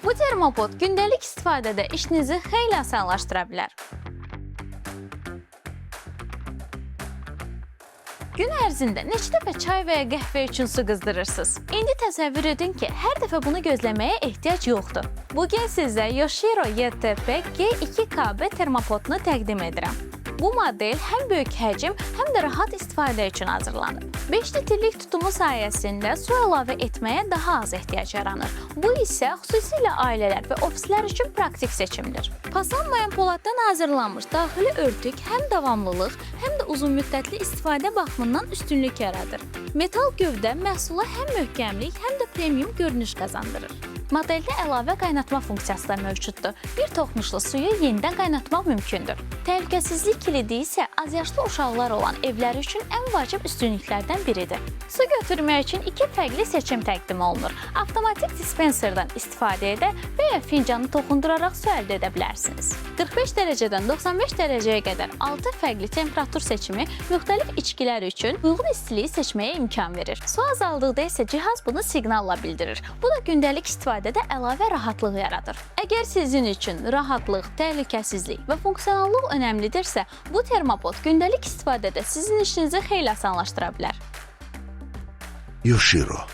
Bu termopod gündəlik istifadədə işinizi xeyli asanlaşdıra bilər. Gün ərzində neçə dəfə çay və ya qəhvə üçün su qızdırırsınız? İndi təsəvvür edin ki, hər dəfə bunu gözləməyə ehtiyac yoxdur. Bugün sizə Yoshiro YTP G2KB termopodunu təqdim edirəm. Bu model həm böyük həcm, həm də rahat istifadə üçün hazırlanıb. 5 litrlik tutumu sayəsində su əlavə etməyə daha az ehtiyac yaranır. Bu isə xüsusilə ailələr və ofislər üçün praktik seçimdir. Paslanmayan poladdan hazırlanmış daxili örtük həm davamlılıq, həm də uzunmüddətli istifadə baxımından üstünlük yaradır. Metal gövdə məhsula həm möhkəmlik, həm də premium görünüş qazandırır. Modeldə əlavə qaynatma funksiyası da mövcuddur. Bir toxunuşlu suyu yenidən qaynatmaq mümkündür. Təhlükəsizlik kilidi isə azyaşlı uşaqlar olan evlər üçün ən vacib üstünlüklərdən biridir. Su götürmək üçün iki fərqli seçim təqdim olunur. Avtomatik dispenserdən istifadə edə və ya fincanı toxunduraraq su əldə edə bilərsiniz. 45 dərəcədən 95 dərəcəyə qədər 6 fərqli temperatur seçimi müxtəlif içkilər üçün uyğun istiliyi seçməyə imkan verir. Su azaldıqda isə cihaz bunu siqnalla bildirir. Bu da gündəlik istifadədə əlavə rahatlıq yaradır. Əgər sizin üçün rahatlıq, təhlükəsizlik və funksionallıq önəmlidirsə, bu termopod gündəlik istifadədə sizin işinizi xeyli asanlaşdıra bilər. Yoshiro